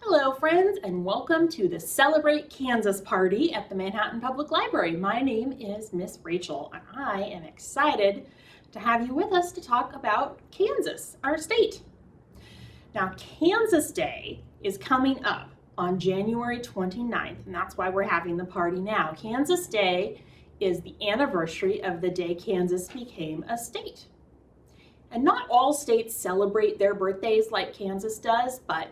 Hello friends, and welcome to the Celebrate Kansas party at the Manhattan Public Library. My name is Miss Rachel and I am excited to have you with us to talk about Kansas, our state. Now, Kansas Day is coming up on January 29th, and that's why we're having the party now. Kansas Day is the anniversary of the day Kansas became a state. And not all states celebrate their birthdays like Kansas does, but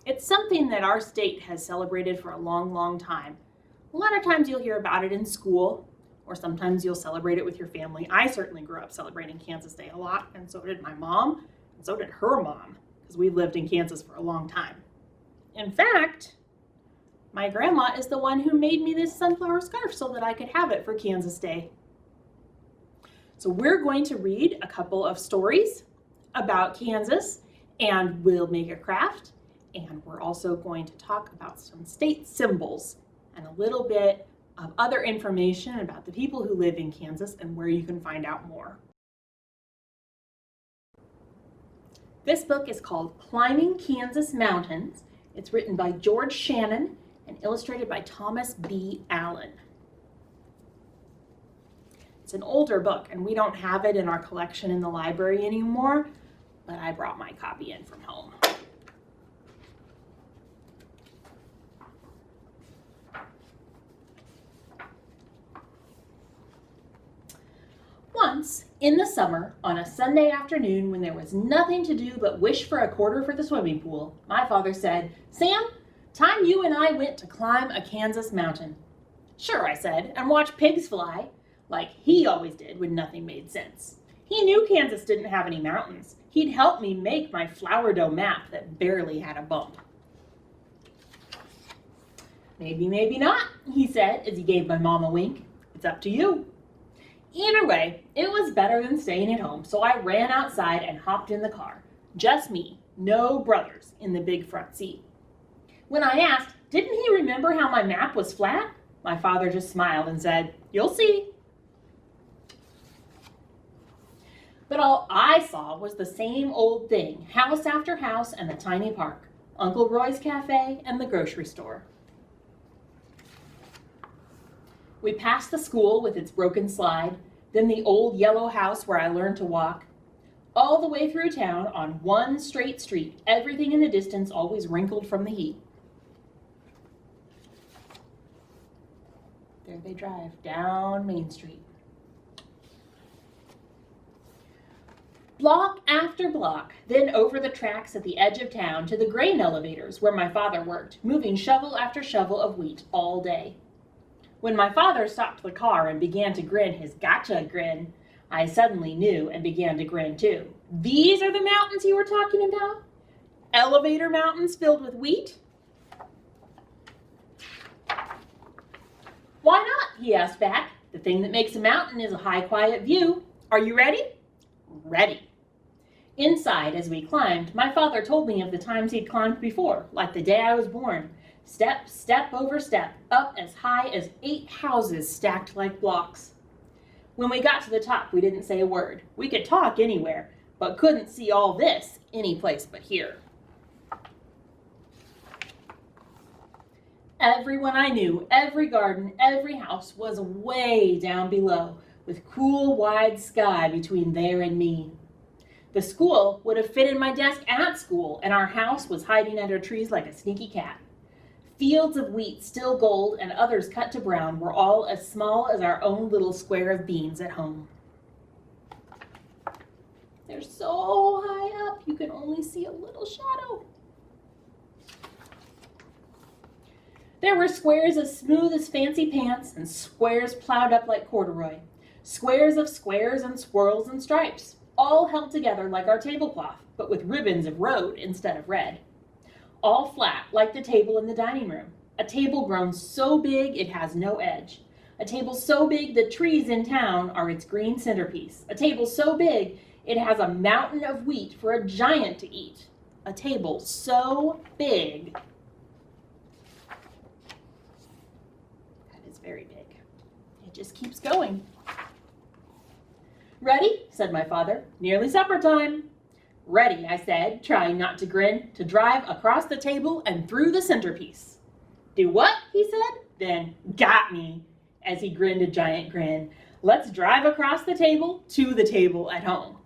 it's something that our state has celebrated for a long, long time. A lot of times you'll hear about it in school, or sometimes you'll celebrate it with your family. I certainly grew up celebrating Kansas Day a lot, and so did my mom, and so did her mom, because we lived in Kansas for a long time. In fact, my grandma is the one who made me this sunflower scarf so that I could have it for Kansas Day. So we're going to read a couple of stories about Kansas, and we'll make a craft. And we're also going to talk about some state symbols and a little bit of other information about the people who live in Kansas and where you can find out more. This book is called Climbing Kansas Mountains. It's written by George Shannon and illustrated by Thomas B. Allen. It's an older book and we don't have it in our collection in the library anymore, but I brought my copy in from home. Once, in the summer, on a Sunday afternoon when there was nothing to do but wish for a quarter for the swimming pool, my father said, "Sam, time you and I went to climb a Kansas mountain." "Sure," I said, "and watch pigs fly," like he always did when nothing made sense. He knew Kansas didn't have any mountains. He'd helped me make my flour dough map that barely had a bump. "Maybe, maybe not," he said as he gave my mom a wink. "It's up to you." Either way, it was better than staying at home, so I ran outside and hopped in the car. Just me, no brothers in the big front seat. When I asked, "Didn't he remember how my map was flat?" my father just smiled and said, "You'll see." But all I saw was the same old thing, house after house and the tiny park, Uncle Roy's cafe and the grocery store. We passed the school with its broken slide, then the old yellow house where I learned to walk. All the way through town on one straight street, everything in the distance always wrinkled from the heat. There they drive, down Main Street. Block after block, then over the tracks at the edge of town to the grain elevators where my father worked, moving shovel after shovel of wheat all day. When my father stopped the car and began to grin his gotcha grin, I suddenly knew and began to grin too. These are the mountains you were talking about? Elevator mountains filled with wheat? "Why not?" he asked back. "The thing that makes a mountain is a high, quiet view. Are you ready?" Ready. Inside, as we climbed, my father told me of the times he'd climbed before, like the day I was born. Step, step over step, up as high as 8 houses stacked like blocks. When we got to the top, we didn't say a word. We could talk anywhere, but couldn't see all this any place but here. Everyone I knew, every garden, every house was way down below, with cool, wide sky between there and me. The school would have fit in my desk at school, and our house was hiding under trees like a sneaky cat. Fields of wheat, still gold, and others cut to brown, were all as small as our own little square of beans at home. They're so high up, you can only see a little shadow. There were squares as smooth as fancy pants, and squares plowed up like corduroy. Squares of squares and swirls and stripes, all held together like our tablecloth, but with ribbons of road instead of red. All flat, like the table in the dining room. A table grown so big it has no edge. A table so big the trees in town are its green centerpiece. A table so big it has a mountain of wheat for a giant to eat. A table so big. That is very big. It just keeps going. "Ready?" said my father. "Nearly supper time." Ready, I said, trying not to grin, to drive across the table and through the centerpiece. Do what? He said. Then got me, as he grinned a giant grin. Let's drive across the table to the table at home.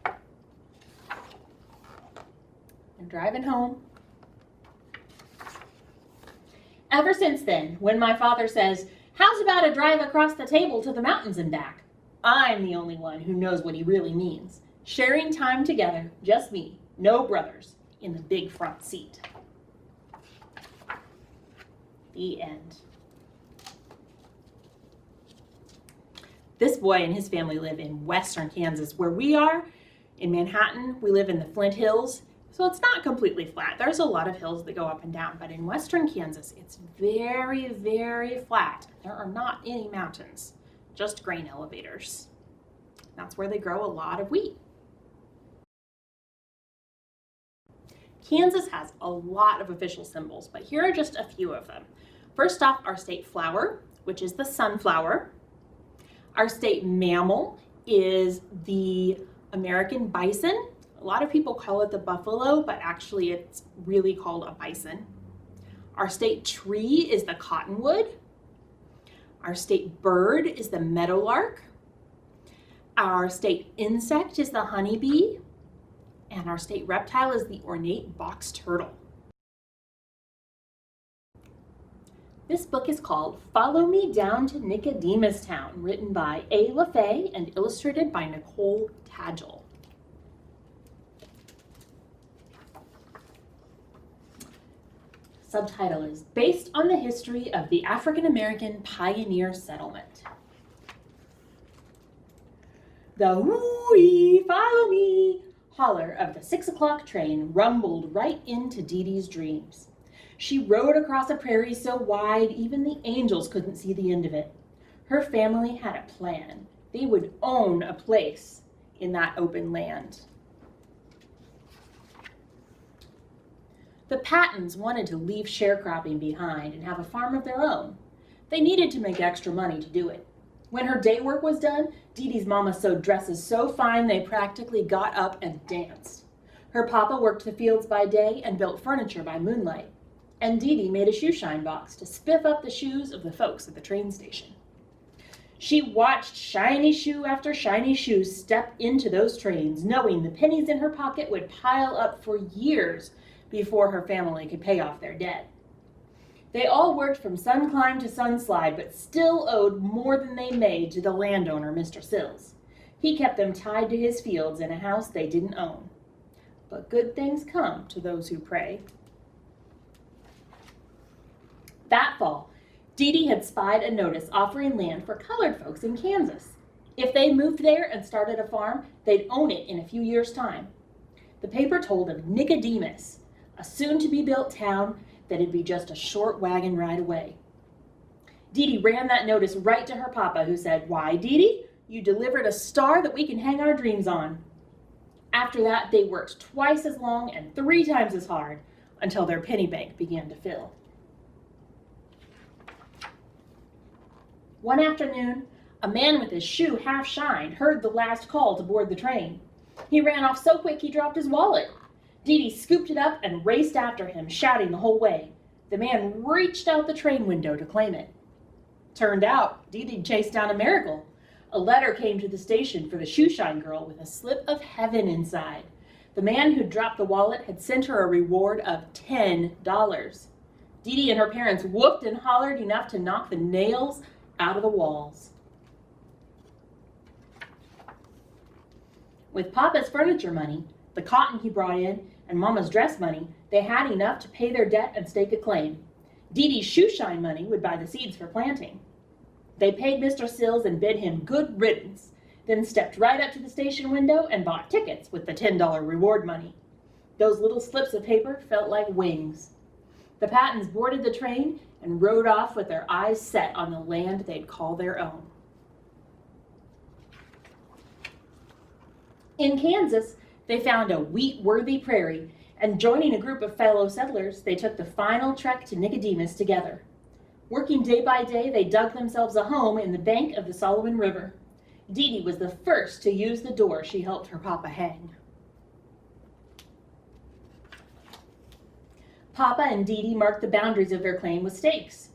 I'm driving home. Ever since then, when my father says, "How's about a drive across the table to the mountains and back?" I'm the only one who knows what he really means. Sharing time together, just me, no brothers, in the big front seat. The end. This boy and his family live in western Kansas. Where we are, in Manhattan, we live in the Flint Hills, so it's not completely flat. There's a lot of hills that go up and down, but in western Kansas, it's very, very flat. There are not any mountains, just grain elevators. That's where they grow a lot of wheat. Kansas has a lot of official symbols, but here are just a few of them. First off, our state flower, which is the sunflower. Our state mammal is the American bison. A lot of people call it the buffalo, but actually it's really called a bison. Our state tree is the cottonwood. Our state bird is the meadowlark. Our state insect is the honeybee. And our state reptile is the ornate box turtle. This book is called Follow Me Down to Nicodemus Town, written by A. LaFay and illustrated by Nicole Tagel. Subtitle is Based on the History of the African American Pioneer Settlement. The woo-wee, follow me holler of the 6 o'clock train rumbled right into Dee Dee's dreams. She rode across a prairie so wide even the angels couldn't see the end of it. Her family had a plan. They would own a place in that open land. The Pattons wanted to leave sharecropping behind and have a farm of their own. They needed to make extra money to do it. When her day work was done, Dee Dee's mama sewed dresses so fine they practically got up and danced. Her papa worked the fields by day and built furniture by moonlight. And Dee Dee made a shoe shine box to spiff up the shoes of the folks at the train station. She watched shiny shoe after shiny shoe step into those trains, knowing the pennies in her pocket would pile up for years before her family could pay off their debt. They all worked from sun climb to sun slide, but still owed more than they made to the landowner, Mr. Sills. He kept them tied to his fields in a house they didn't own. But good things come to those who pray. That fall, Dee Dee had spied a notice offering land for colored folks in Kansas. If they moved there and started a farm, they'd own it in a few years' time. The paper told of Nicodemus, a soon-to-be-built town that'd be just a short wagon ride away. Dee Dee ran that notice right to her papa, who said, "Why, Dee Dee, you delivered a star that we can hang our dreams on." After that, they worked twice as long and 3 times as hard until their penny bank began to fill. One afternoon, a man with his shoe half shined heard the last call to board the train. He ran off so quick he dropped his wallet. Dee Dee scooped it up and raced after him, shouting the whole way. The man reached out the train window to claim it. Turned out, Dee Dee chased down a miracle. A letter came to the station for the shoeshine girl with a slip of heaven inside. The man who dropped the wallet had sent her a reward of $10. Dee Dee and her parents whooped and hollered enough to knock the nails out of the walls. With Papa's furniture money, the cotton he brought in, and Mama's dress money, they had enough to pay their debt and stake a claim. Dee Dee's shoeshine money would buy the seeds for planting. They paid Mr. Sills and bid him good riddance, then stepped right up to the station window and bought tickets with the $10 reward money. Those little slips of paper felt like wings. The Pattons boarded the train and rode off with their eyes set on the land they'd call their own. In Kansas, they found a wheat-worthy prairie, and joining a group of fellow settlers, they took the final trek to Nicodemus together. Working day by day, they dug themselves a home in the bank of the Solomon River. Dee Dee was the first to use the door she helped her papa hang. Papa and Dee Dee marked the boundaries of their claim with stakes.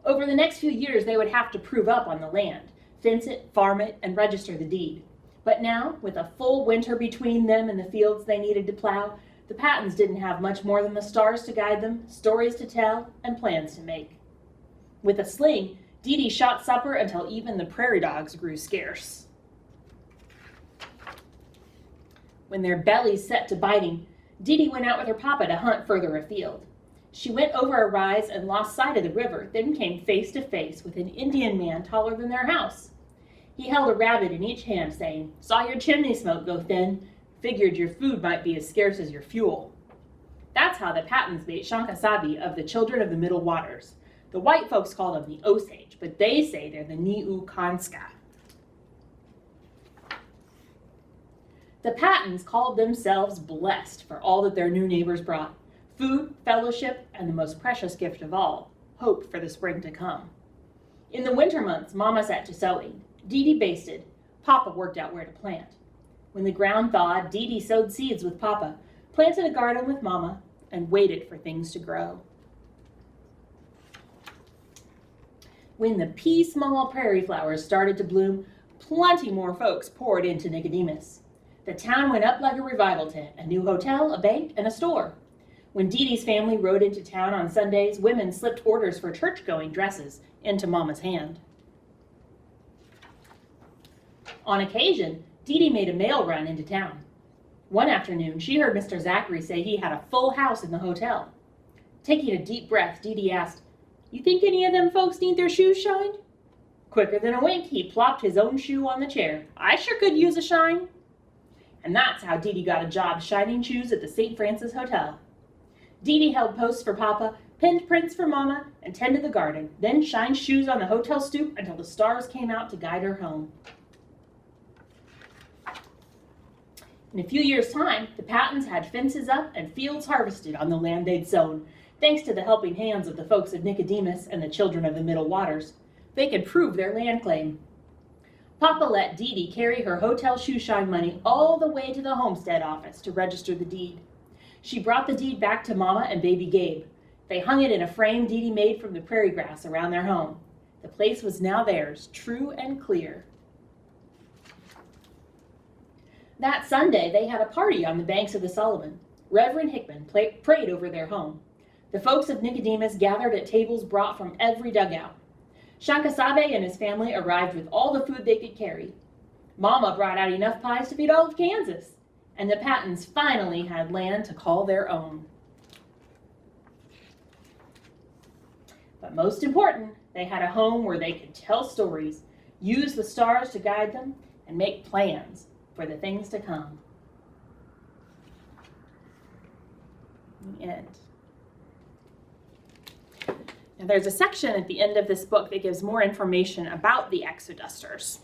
Over the next few years, they would have to prove up on the land, fence it, farm it, and register the deed. But now, with a full winter between them and the fields they needed to plow, the Pattons didn't have much more than the stars to guide them, stories to tell, and plans to make. With a sling, Dee Dee shot supper until even the prairie dogs grew scarce. When their bellies set to biting, Dee Dee went out with her papa to hunt further afield. She went over a rise and lost sight of the river, then came face to face with an Indian man taller than their house. He held a rabbit in each hand, saying, "Saw your chimney smoke go thin. Figured your food might be as scarce as your fuel." That's how the Pattons made Shankasabi of the Children of the Middle Waters. The white folks call them the Osage, but they say they're the Niu Kanska. The Pattons called themselves blessed for all that their new neighbors brought: food, fellowship, and the most precious gift of all, hope for the spring to come. In the winter months, Mama sat to sewing. Dee Dee basted. Papa worked out where to plant. When the ground thawed, Dee Dee sowed seeds with Papa, planted a garden with Mama, and waited for things to grow. When the pea-small prairie flowers started to bloom, plenty more folks poured into Nicodemus. The town went up like a revival tent: a new hotel, a bank, and a store. When Dee Dee's family rode into town on Sundays, women slipped orders for church-going dresses into Mama's hand. On occasion, Dee Dee made a mail run into town. One afternoon, she heard Mr. Zachary say he had a full house in the hotel. Taking a deep breath, Dee Dee asked, "You think any of them folks need their shoes shined?" Quicker than a wink, he plopped his own shoe on the chair. "I sure could use a shine." And that's how Dee Dee got a job shining shoes at the St. Francis Hotel. Dee Dee held posts for Papa, pinned prints for Mama, and tended the garden, then shined shoes on the hotel stoop until the stars came out to guide her home. In a few years' time, the Pattons had fences up and fields harvested on the land they'd sown, thanks to the helping hands of the folks of Nicodemus and the Children of the Middle Waters. They could prove their land claim. Papa let Dee Dee carry her hotel shoe shine money all the way to the homestead office to register the deed. She brought the deed back to Mama and baby Gabe. They hung it in a frame Dee Dee made from the prairie grass around their home. The place was now theirs, true and clear. That Sunday, they had a party on the banks of the Sullivan. Reverend Hickman prayed over their home. The folks of Nicodemus gathered at tables brought from every dugout. Shankasabe and his family arrived with all the food they could carry. Mama brought out enough pies to feed all of Kansas, and the Pattons finally had land to call their own. But most important, they had a home where they could tell stories, use the stars to guide them, and make plans for the things to come. The end. Now there's a section at the end of this book that gives more information about the Exodusters.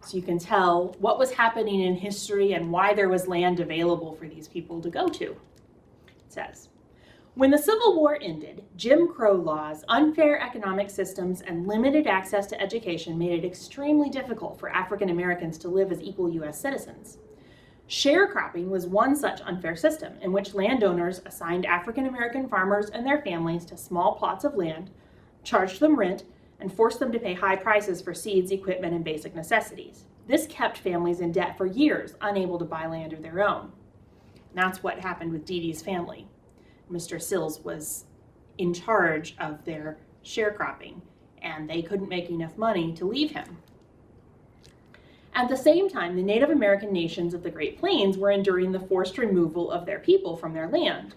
So you can tell what was happening in history and why there was land available for these people to go to. It says, when the Civil War ended, Jim Crow laws, unfair economic systems, and limited access to education made it extremely difficult for African Americans to live as equal U.S. citizens. Sharecropping was one such unfair system in which landowners assigned African American farmers and their families to small plots of land, charged them rent, and forced them to pay high prices for seeds, equipment, and basic necessities. This kept families in debt for years, unable to buy land of their own. And that's what happened with Dee Dee's family. Mr. Sills was in charge of their sharecropping, and they couldn't make enough money to leave him. At the same time, the Native American nations of the Great Plains were enduring the forced removal of their people from their land.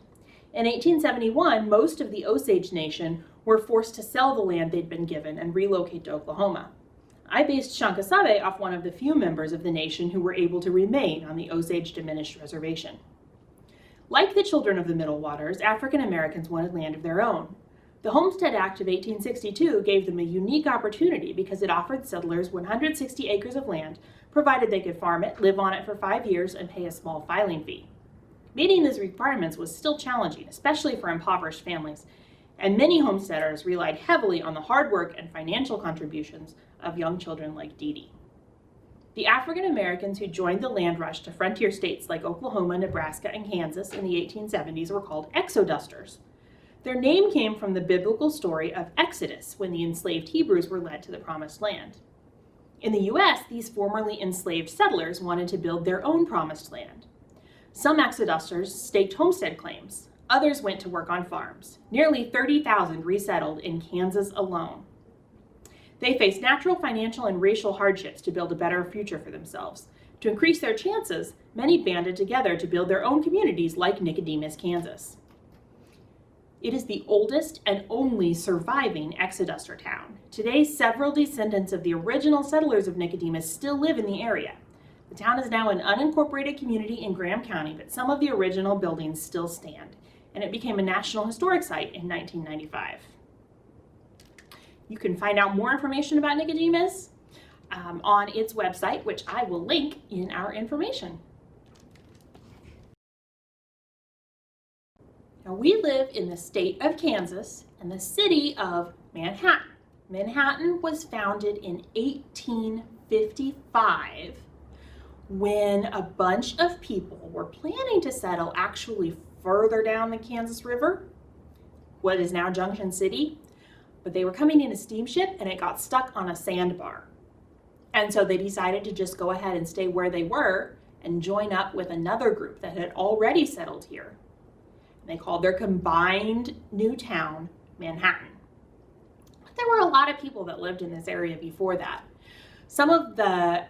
In 1871, most of the Osage Nation were forced to sell the land they'd been given and relocate to Oklahoma. I based Shankasabe off one of the few members of the nation who were able to remain on the Osage Diminished Reservation. Like the Children of the Middle Waters, African Americans wanted land of their own. The Homestead Act of 1862 gave them a unique opportunity because it offered settlers 160 acres of land, provided they could farm it, live on it for 5 years, and pay a small filing fee. Meeting these requirements was still challenging, especially for impoverished families, and many homesteaders relied heavily on the hard work and financial contributions of young children like Dee Dee. The African Americans who joined the land rush to frontier states like Oklahoma, Nebraska, and Kansas in the 1870s were called Exodusters. Their name came from the biblical story of Exodus, when the enslaved Hebrews were led to the Promised Land. In the U.S., these formerly enslaved settlers wanted to build their own Promised Land. Some exodusters staked homestead claims. Others went to work on farms. Nearly 30,000 resettled in Kansas alone. They faced natural, financial, and racial hardships to build a better future for themselves. To increase their chances, many banded together to build their own communities like Nicodemus, Kansas. It is the oldest and only surviving exoduster town. Today, several descendants of the original settlers of Nicodemus still live in the area. The town is now an unincorporated community in Graham County, but some of the original buildings still stand, and it became a National Historic Site in 1995. You can find out more information about Nicodemus on its website, which I will link in our information. Now, we live in the state of Kansas and the city of Manhattan. Manhattan was founded in 1855 when a bunch of people were planning to settle actually further down the Kansas River, what is now Junction City, but they were coming in a steamship and it got stuck on a sandbar. And so they decided to just go ahead and stay where they were and join up with another group that had already settled here. They called their combined new town Manhattan. But there were a lot of people that lived in this area before that. Some of the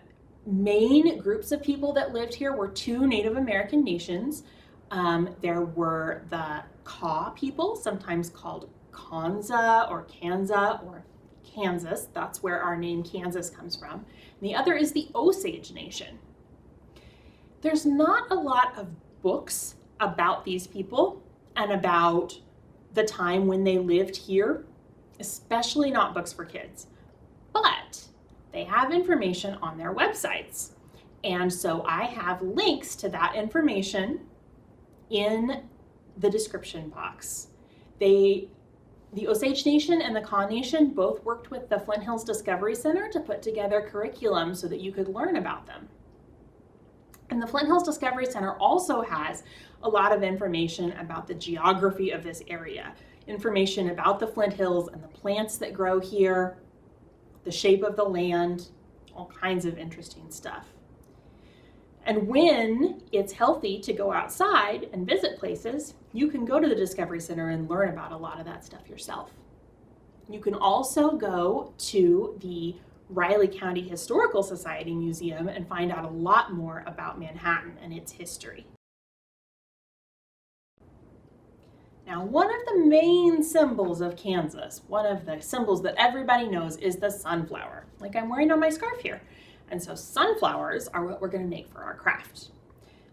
main groups of people that lived here were two Native American nations. There were the Kaw people, sometimes called Kanza or Kansa or Kansas. That's where our name Kansas comes from. And the other is the Osage Nation. There's not a lot of books about these people and about the time when they lived here, especially not books for kids. But they have information on their websites. And so I have links to that information in the description box. The Osage Nation and the Kaw Nation both worked with the Flint Hills Discovery Center to put together curriculum so that you could learn about them. And the Flint Hills Discovery Center also has a lot of information about the geography of this area, information about the Flint Hills and the plants that grow here, the shape of the land, all kinds of interesting stuff. And when it's healthy to go outside and visit places, you can go to the Discovery Center and learn about a lot of that stuff yourself. You can also go to the Riley County Historical Society Museum and find out a lot more about Manhattan and its history. Now, one of the main symbols of Kansas, one of the symbols that everybody knows, is the sunflower, like I'm wearing on my scarf here. And so sunflowers are what we're going to make for our craft.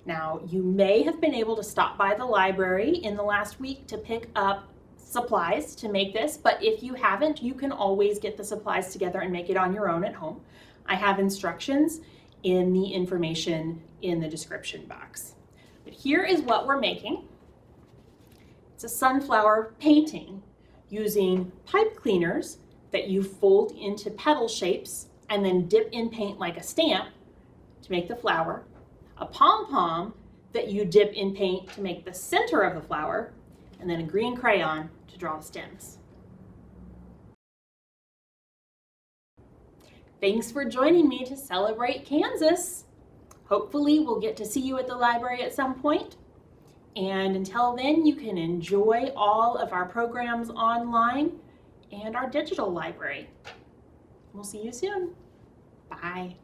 Now, you may have been able to stop by the library in the last week to pick up supplies to make this, but if you haven't, you can always get the supplies together and make it on your own at home. I have instructions in the information in the description box. But here is what we're making. It's a sunflower painting using pipe cleaners that you fold into petal shapes and then dip in paint like a stamp to make the flower, a pom-pom that you dip in paint to make the center of the flower, and then a green crayon to draw the stems. Thanks for joining me to celebrate Kansas. Hopefully we'll get to see you at the library at some point. And until then, you can enjoy all of our programs online and our digital library. We'll see you soon. Bye.